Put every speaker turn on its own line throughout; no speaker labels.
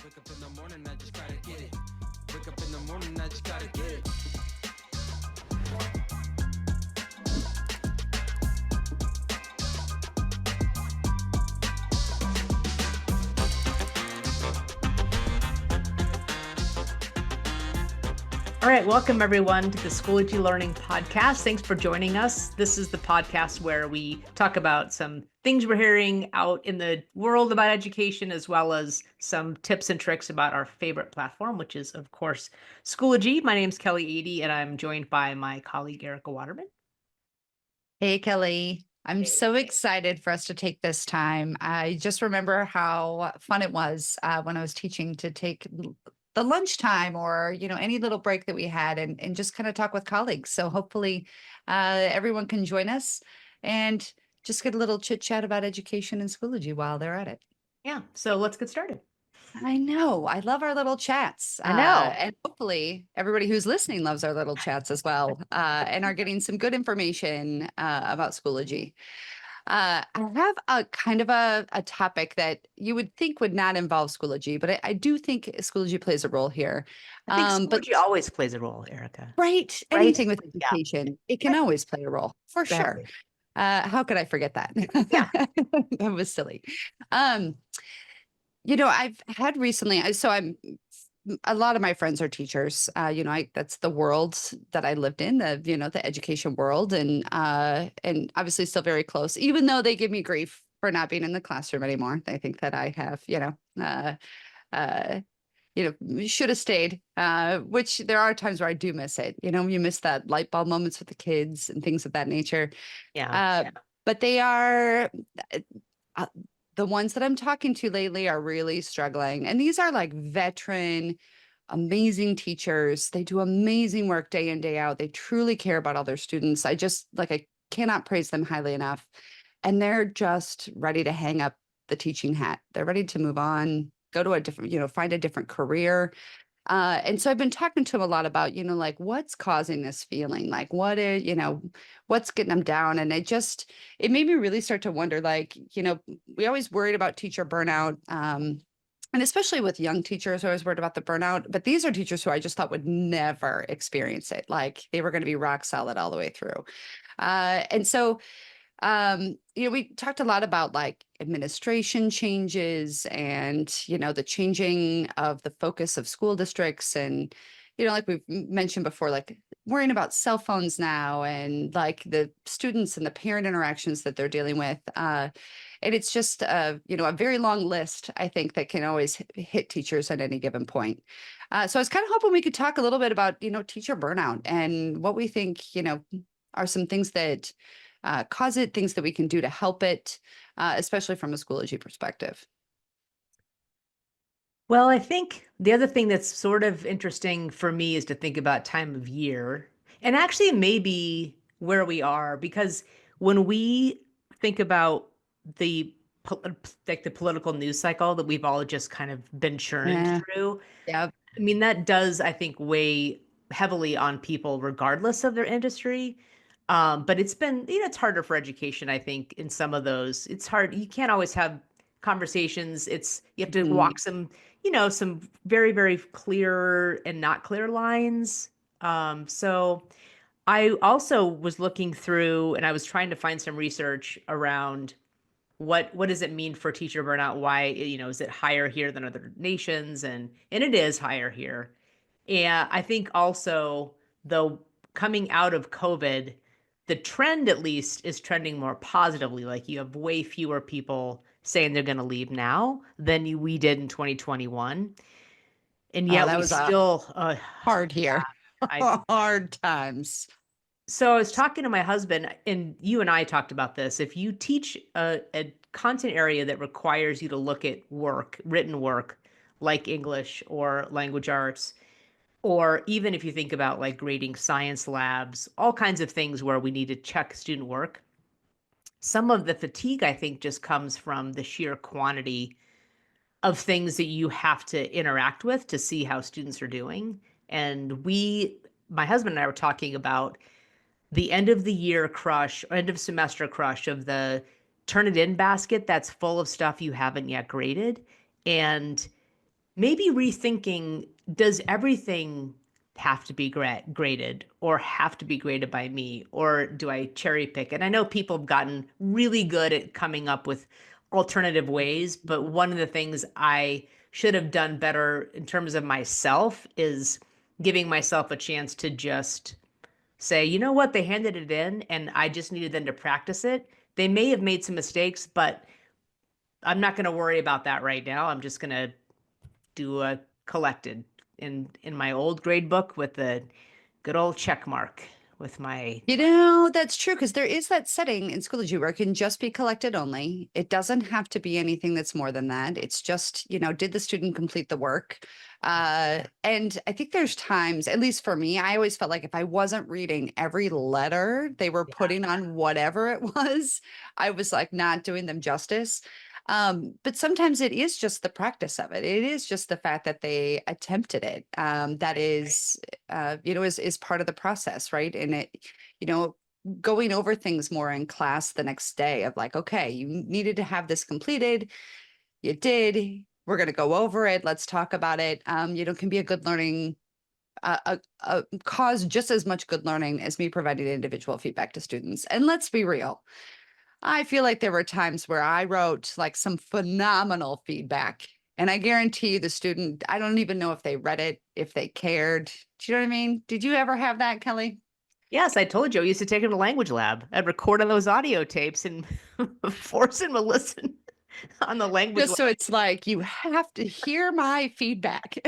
Wake up in the morning, I just gotta get it. Wake up in the morning, I just gotta get it.
All right, welcome everyone to the Schoology Learning podcast. Thanks for joining us. This is the podcast where we talk about some things we're hearing out in the world about education, as well as some tips and tricks about our favorite platform, which is, of course, Schoology. My name is Kellie Eady, and I'm joined by my colleague, Ericka Waterman.
Hey, Kellie. I'm so excited for us to take this time. I just remember how fun it was when I was teaching to take the lunchtime or, any little break that we had and just kind of talk with colleagues. So hopefully everyone can join us and just get a little chit chat about education and Schoology while they're at it.
Yeah, so let's get started.
I know. I love our little chats.
I know.
And hopefully everybody who's listening loves our little chats as well and are getting some good information about Schoology. I have a kind of a topic that you would think would not involve Schoology, but I do think Schoology plays a role here.
I think
But
Schoology always plays a role, Ericka.
right, anything with education, it can always play a role for sure.
Exactly.
How could I forget that?
Yeah.
That was silly. I've had recently, so a lot of my friends are teachers. That's the world that I lived in, the education world, and obviously still very close, even though they give me grief for not being in the classroom anymore. They think that I have, should have stayed, which there are times where I do miss it. You miss that light bulb moments with the kids and things of that nature.
Yeah.
But they are, the ones that I'm talking to lately are really struggling. And these are like veteran, amazing teachers. They do amazing work day in, day out. They truly care about all their students. I cannot praise them highly enough. And they're just ready to hang up the teaching hat. They're ready to move on, go to a different, find a different career. And so I've been talking to him a lot about, like what's causing this feeling, like what's getting them down. And it made me really start to wonder, like, we always worried about teacher burnout. And especially with young teachers, I was worried about the burnout, but these are teachers who I just thought would never experience it. Like they were going to be rock solid all the way through. And so we talked a lot about like administration changes and, the changing of the focus of school districts. And, like we've mentioned before, like worrying about cell phones now and like the students and the parent interactions that they're dealing with. And it's just, a very long list, I think, that can always hit teachers at any given point. So I was kind of hoping we could talk a little bit about, teacher burnout and what we think, are some things that cause it, things that we can do to help it, especially from a Schoology perspective.
Well, I think the other thing that's sort of interesting for me is to think about time of year. And actually, maybe where we are, because when we think about the the political news cycle that we've all just kind of been churned through,
Yeah.
I mean, that does, I think, weigh heavily on people regardless of their industry. But it's been, it's harder for education, I think, in some of those. It's hard. You can't always have conversations. You have to walk some very, very clear and not clear lines. So I also was looking through and I was trying to find some research around what does it mean for teacher burnout? Why, is it higher here than other nations? And it is higher here. And I think also, though, coming out of COVID, the trend at least is trending more positively. Like you have way fewer people saying they're going to leave now than we did in 2021. And yet
that
we
was
still
hard here. Hard times.
So I was talking to my husband, and you and I talked about this. If you teach a content area that requires you to look at written work, like English or language arts, or even if you think about like grading science labs, all kinds of things where we need to check student work, some of the fatigue, I think, just comes from the sheer quantity of things that you have to interact with to see how students are doing. And my husband and I were talking about the end of the year crush, end of semester crush of the turn it in basket that's full of stuff you haven't yet graded. And maybe rethinking, does everything have to be graded or have to be graded by me, or do I cherry pick? And I know people have gotten really good at coming up with alternative ways, but one of the things I should have done better in terms of myself is giving myself a chance to just say, you know what, they handed it in and I just needed them to practice it. They may have made some mistakes, but I'm not going to worry about that right now. I'm just going to do a collected in my old grade book with the good old check mark with my.
That's true, because there is that setting in Schoology where it can just be collected only. It doesn't have to be anything that's more than that. It's just, did the student complete the work? And I think there's times, at least for me, I always felt like if I wasn't reading every letter they were putting on whatever it was, I was like not doing them justice. But sometimes it is just the practice of it. It is just the fact that they attempted it. That is, is part of the process, right? And it, you know, going over things more in class the next day of like, okay, you needed to have this completed. You did. We're going to go over it. Let's talk about it. Can be a good learning, cause just as much good learning as me providing individual feedback to students. And let's be real. I feel like there were times where I wrote like some phenomenal feedback, and I guarantee you the student, I don't even know if they read it, if they cared. Do you know what I mean? Did you ever have that, Kelly?
Yes, I told you I used to take him to language lab. I'd record on those audio tapes and force him to listen on the language
Just so it's like, you have to hear my feedback.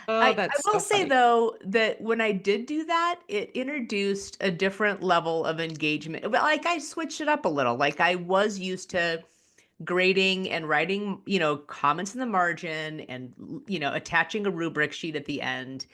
Oh,
I
that's
will
so
say
funny.
though that when I did do that, it introduced a different level of engagement. But like I switched it up a little. Like I was used to grading and writing, comments in the margin and attaching a rubric sheet at the end.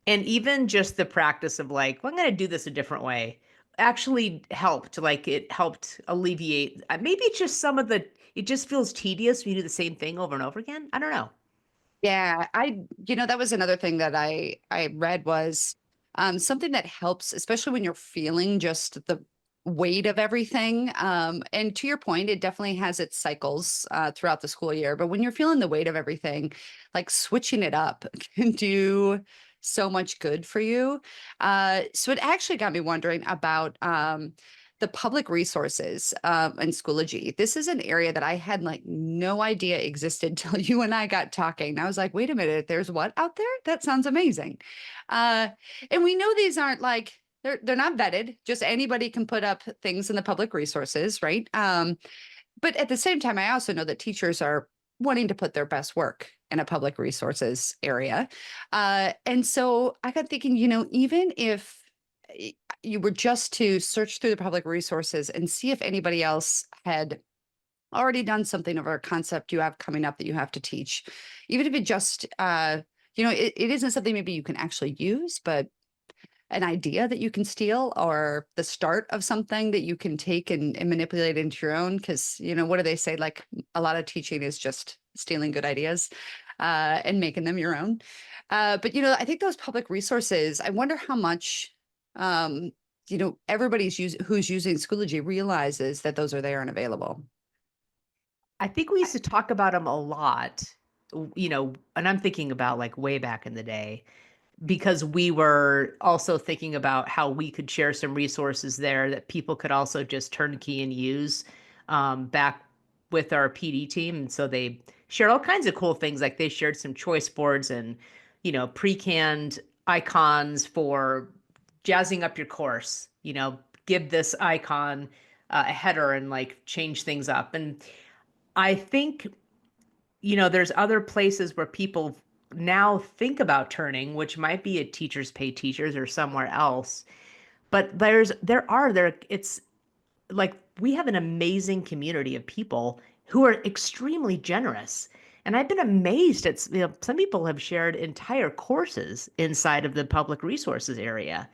And even just the practice of like, well, I'm going to do this a different way actually helped. Like it helped alleviate. Maybe it's just it just feels tedious when you do the same thing over and over again. I don't know.
Yeah, that was another thing that I read was something that helps, especially when you're feeling just the weight of everything. And to your point, it definitely has its cycles throughout the school year. But when you're feeling the weight of everything, like switching it up can do so much good for you. So it actually got me wondering about the public resources and Schoology. This is an area that I had like no idea existed till you and I got talking. I was like, wait a minute, there's what out there? That sounds amazing. And we know these aren't like they're not vetted. Just anybody can put up things in the public resources, right? But at the same time, I also know that teachers are wanting to put their best work in a public resources area. And so I got thinking, even if you were just to search through the public resources and see if anybody else had already done something of a concept you have coming up that you have to teach, even if it just, it isn't something maybe you can actually use, but an idea that you can steal or the start of something that you can take and manipulate into your own. Because, what do they say? Like a lot of teaching is just stealing good ideas and making them your own. But, I think those public resources, I wonder how much, who's using Schoology realizes that those are there and available.
I think we used to talk about them a lot, and I'm thinking about like way back in the day, because we were also thinking about how we could share some resources there that people could also just turnkey and use back with our PD team. And so they shared all kinds of cool things. Like they shared some choice boards and, pre-canned icons for jazzing up your course, give this icon a header and like change things up. And I think, there's other places where people now think about turning, which might be at Teachers Pay Teachers or somewhere else. But it's like we have an amazing community of people who are extremely generous. And I've been amazed at, some people have shared entire courses inside of the public resources area.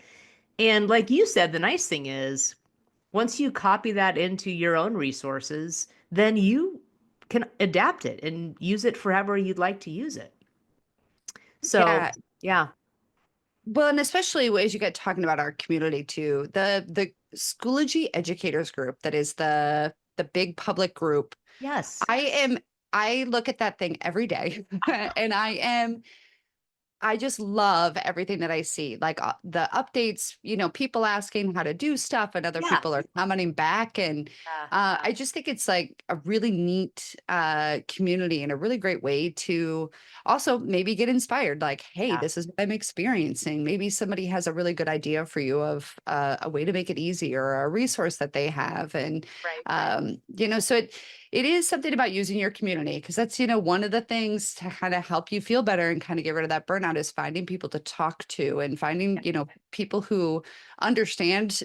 And like you said, the nice thing is once you copy that into your own resources, then you can adapt it and use it for however you'd like to use it. So,
Yeah.
yeah.
Well, and especially as you get talking about our community too, the Schoology Educators Group, that is the big public group.
Yes.
I I look at that thing every day and I just love everything that I see, like the updates, people asking how to do stuff and other
Yeah.
people are commenting back. And I just think it's like a really neat community and a really great way to also maybe get inspired. Like, hey,
Yeah.
this is what I'm experiencing. Maybe somebody has a really good idea for you of a way to make it easy or a resource that they have. And,
Right.
so it is something about using your community because that's, one of the things to kind of help you feel better and kind of get rid of that burnout is finding people to talk to and finding, people who understand,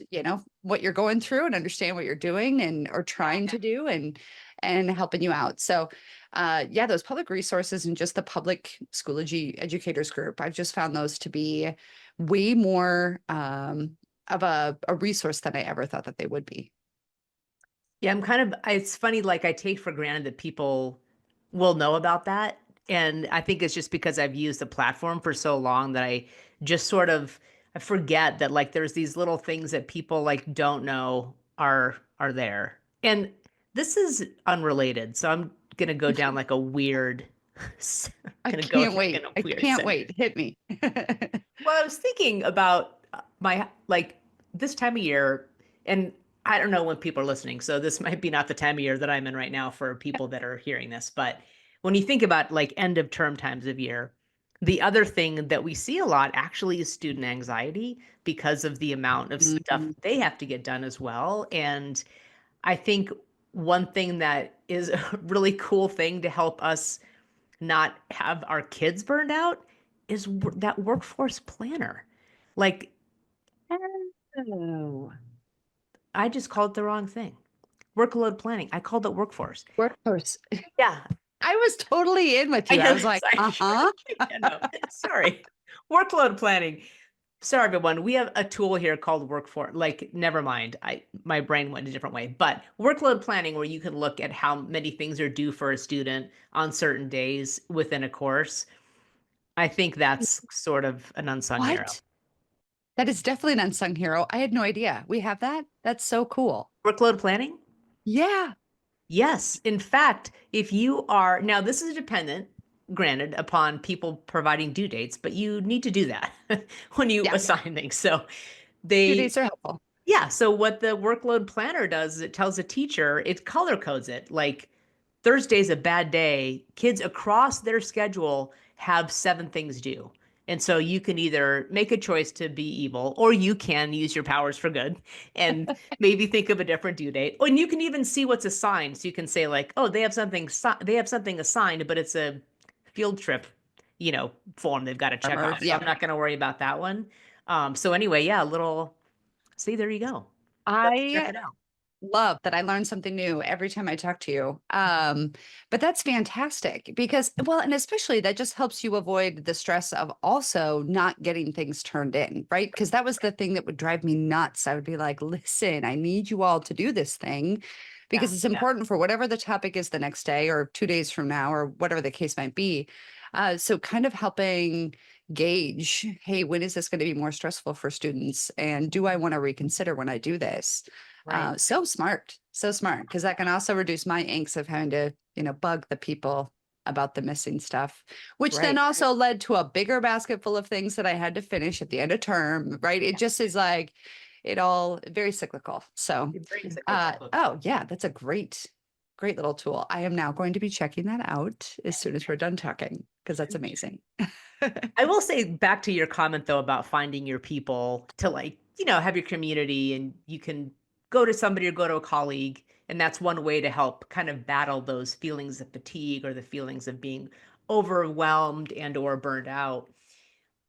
what you're going through and understand what you're doing and or trying to do and helping you out. So yeah, those public resources and just the public Schoology educators group, I've just found those to be way more of a resource than I ever thought that they would be.
Yeah, it's funny, like I take for granted that people will know about that. And I think it's just because I've used the platform for so long that I just I forget that like there's these little things that people like don't know are there. And this is unrelated. So I'm gonna go down like a weird
I
gonna go
can't
like in
wait.
a
I
weird
can't
sense.
wait. Hit me.
Well, I was thinking about my like this time of year, and I don't know when people are listening, so this might be not the time of year that I'm in right now for people that are hearing this. But when you think about like end of term times of year, the other thing that we see a lot actually is student anxiety because of the amount of stuff
Mhm.
they have to get done as well. And I think one thing that is a really cool thing to help us not have our kids burned out is that workforce planner. Like,
Oh,
I just called it the wrong thing. Workload planning. I called it workforce.
workforce.
Yeah,
I was totally in with
I
you. I
know.
was like,
Sorry. I know. Sorry. Workload planning. Sorry, everyone. We have a tool here called Workforce. Like, never mind. My brain went a different way. But workload planning, where you can look at how many things are due for a student on certain days within a course. I think that's sort of an unsung hero.
what? That is definitely an unsung hero. I had no idea. We have that. That's so cool.
Workload planning?
Yeah.
Yes. In fact, if you are now, this is dependent, granted, upon people providing due dates, but you need to do that when you
Yeah.
assign things. So
Due
they,
dates are helpful.
yeah. So what the workload planner does is it tells a teacher, it color codes it. Like Thursday's a bad day. Kids across their schedule have 7 things due. And so you can either make a choice to be evil, or you can use your powers for good and maybe think of a different due date. And you can even see what's assigned. So you can say like, oh, they have something assigned, but it's a field trip, form they've got to check
Armor.
off. So
Yeah.
I'm not going to worry about that one. So anyway, yeah, see, there you go. Check
I
it out.
love that I learn something new every time I talk to you. But that's fantastic because, well, and especially that just helps you avoid the stress of also not getting things turned in, right? Because that was the thing that would drive me nuts. I would be like, listen, I need you all to do this thing because it's important for whatever the topic is the next day or 2 days from now or whatever the case might be. So kind of helping gauge, hey, when is this going to be more stressful for students? And do I want to reconsider when I do this?
Right.
So smart, because that can also reduce my angst of having to, bug the people about the missing stuff, which then
Right.
also led to a bigger basket full of things that I had to finish at the end of term, right? It just is like, it all very cyclical. So,
It brings it closer.
oh yeah, that's a great little tool. I am now going to be checking that out as soon as we're done talking, because that's amazing.
I will say back to your comment though about finding your people to like, have your community and you can go to somebody or go to a colleague. And that's one way to help kind of battle those feelings of fatigue or the feelings of being overwhelmed and or burned out.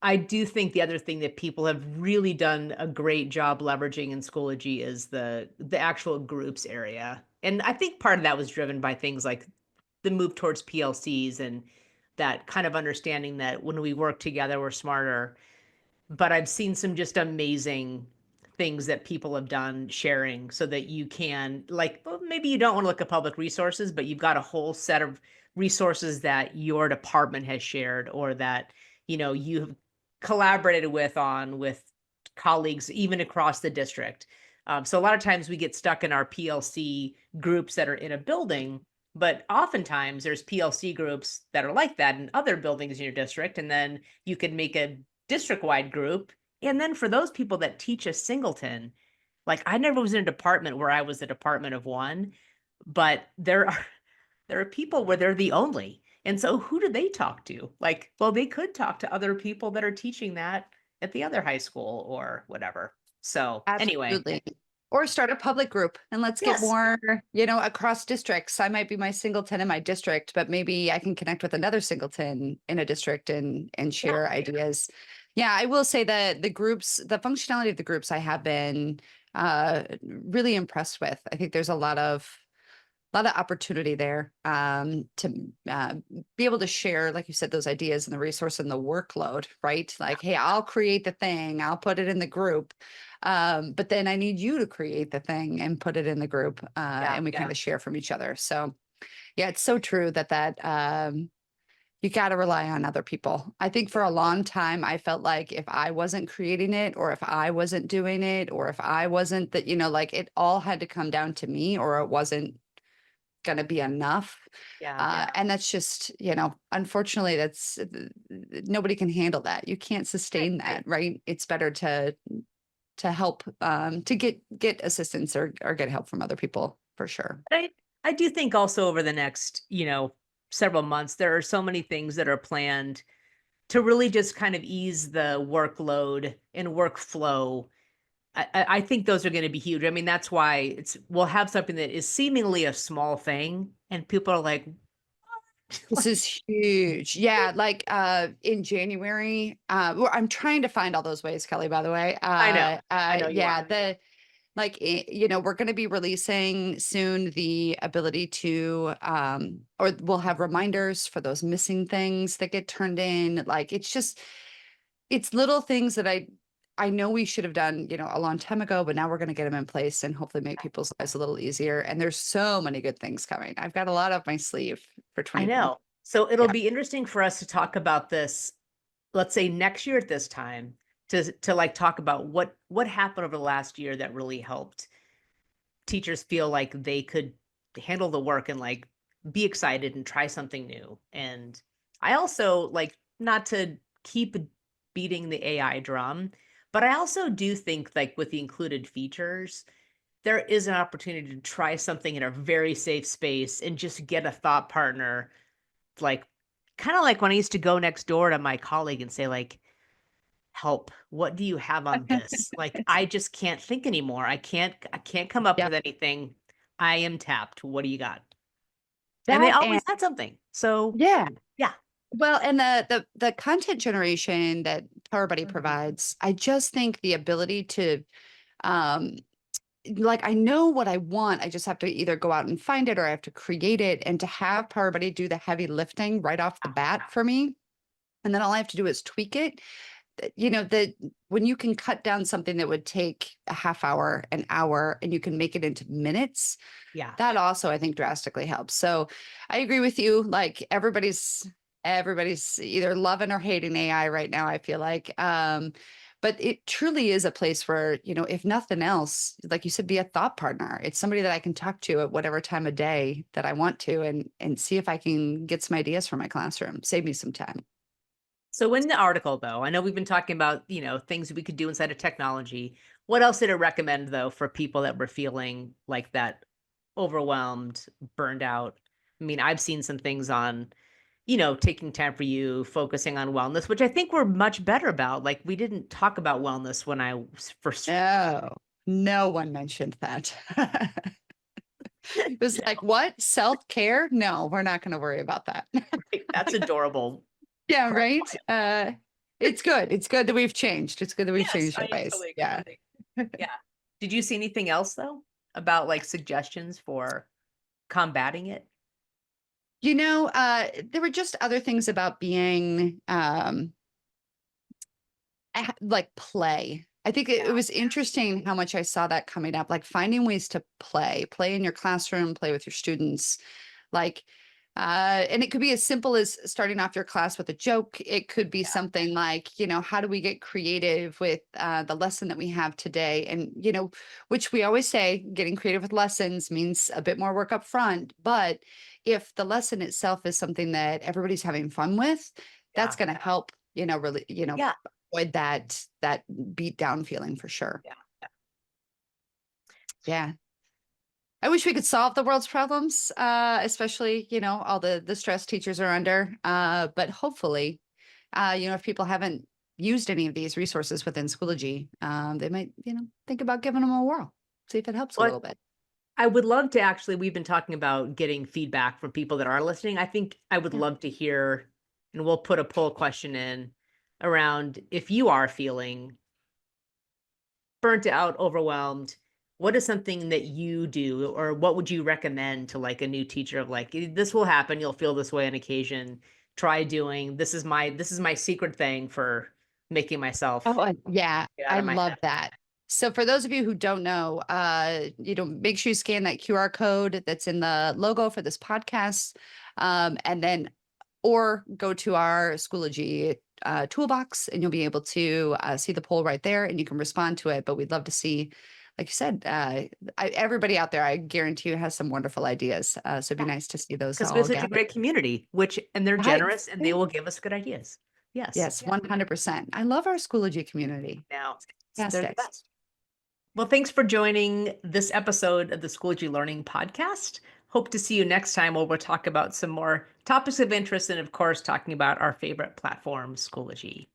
I do think the other thing that people have really done a great job leveraging in Schoology is the actual groups area. And I think part of that was driven by things like the move towards PLCs and that kind of understanding that when we work together, we're smarter. But I've seen some just amazing things that people have done sharing so that you can like, well, maybe you don't want to look at public resources, but you've got a whole set of resources that your department has shared or that, you've collaborated with colleagues, even across the district. So a lot of times we get stuck in our PLC groups that are in a building But oftentimes there's PLC groups that are like that in other buildings in your district. And then you could make a district-wide group. And then for those people that teach a singleton, like I never was in a department where I was the department of one, but there are people where they're the only. And so who do they talk to? Like, well, they could talk to other people that are teaching that at the other high school or whatever. So anyway,
Absolutely. Or start a public group and let's get
yes,
more, across districts. I might be my singleton in my district, but maybe I can connect with another singleton in a district and share ideas. Yeah, I will say that the functionality of the groups I have been really impressed with. I think there's a lot of opportunity there to be able to share, like you said, those ideas and the resource and the workload, right? Like, hey, I'll create the thing, I'll put it in the group. But then I need you to create the thing and put it in the group and we kind of share from each other. So yeah, it's so true that you got to rely on other people. I think for a long time, I felt like if I wasn't creating it or if I wasn't doing it or if I wasn't that, like it all had to come down to me or it wasn't going to be enough. And that's just, unfortunately, that's nobody can handle that. You can't sustain that, right? It's better to help, to get assistance or get help from other people for sure.
I do think also over the next, several months, there are so many things that are planned to really just kind of ease the workload and workflow. I think those are going to be huge. I mean, that's why we'll have something that is seemingly a small thing and people are like,
this is huge. Yeah. Like in January, I'm trying to find all those ways, Kelly, by the way.
I know you
Yeah.
are.
We're going to be releasing soon the ability to, or we'll have reminders for those missing things that get turned in. Like, it's little things that I know we should have done, a long time ago, but now we're going to get them in place and hopefully make people's lives a little easier. And there's so many good things coming. I've got a lot up my sleeve for 20.
I know. So it'll be interesting for us to talk about this, let's say next year at this time, to like talk about what happened over the last year that really helped teachers feel like they could handle the work and like be excited and try something new. And I also like not to keep beating the AI drum, but I also do think like with the included features, there is an opportunity to try something in a very safe space and just get a thought partner, like kind of like when I used to go next door to my colleague and say like, help, what do you have on this? Like, I just can't think anymore. I can't come up with anything. I am tapped. What do you got? And they always had something. So
yeah.
Yeah.
Well, and the content generation that PowerBuddy provides, I just think the ability to, like, I know what I want. I just have to either go out and find it or I have to create it, and to have PowerBuddy do the heavy lifting right off the bat for me. And then all I have to do is tweak it. When you can cut down something that would take a half hour, an hour, and you can make it into minutes, that also I think drastically helps. So I agree with you. Like everybody's either loving or hating AI right now, I feel like. But it truly is a place where, if nothing else, like you said, be a thought partner. It's somebody that I can talk to at whatever time of day that I want to and see if I can get some ideas for my classroom, save me some time.
So in the article, though, I know we've been talking about, things that we could do inside of technology. What else did it recommend, though, for people that were feeling like that overwhelmed, burned out? I mean, I've seen some things on, taking time for you, focusing on wellness, which I think we're much better about. Like, we didn't talk about wellness when I was first.
No one mentioned that. It was like, what? Self-care? No, we're not going to worry about that.
Right, that's adorable.
Yeah, right. It's good. It's good that we've changed. It's good that we've changed our ways.
Totally
Yeah.
Yeah. Did you see anything else though about like suggestions for combating it?
There were just other things about being like play. I think it was interesting how much I saw that coming up, like finding ways to play in your classroom, play with your students, like and it could be as simple as starting off your class with a joke. It could be something like, how do we get creative with the lesson that we have today? And, which we always say, getting creative with lessons means a bit more work up front. But, if the lesson itself is something that everybody's having fun with, that's
Yeah.
going to help, really,
Yeah.
avoid that beat down feeling for sure.
Yeah.
Yeah. I wish we could solve the world's problems, especially, all the stress teachers are under. But hopefully, if people haven't used any of these resources within Schoology, they might, think about giving them a whirl, see if it helps a
Well,
little bit.
I would love to actually, we've been talking about getting feedback from people that are listening. I think I would
Yeah.
love to hear, and we'll put a poll question in around if you are feeling burnt out, overwhelmed, what is something that you do, or what would you recommend to like a new teacher of like, this will happen, you'll feel this way on occasion. Try doing this is my secret thing for making myself
Yeah,
get out
I
of my
love
head.
that. So for those of you who don't know, make sure you scan that QR code that's in the logo for this podcast, and then or go to our Schoology toolbox, and you'll be able to see the poll right there, and you can respond to it. But we'd love to see, like you said, everybody out there, I guarantee you, has some wonderful ideas. So it'd be nice to see those
Because
all
we're such a
gathered.
great community, and they're
Right.
generous and they will give us good ideas. Yes.
Yes, 100%. I love our Schoology community.
Now, they're the
Fantastic.
best. Well, thanks for joining this episode of the Schoology Learning podcast. Hope to see you next time where we'll talk about some more topics of interest and, of course, talking about our favorite platform, Schoology.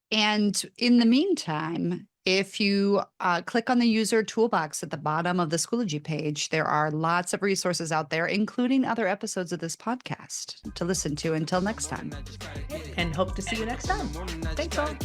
And in the meantime, if you click on the user toolbox at the bottom of the Schoology page, there are lots of resources out there, including other episodes of this podcast to listen to. Until next time.
And hope to see you next time. Thanks all.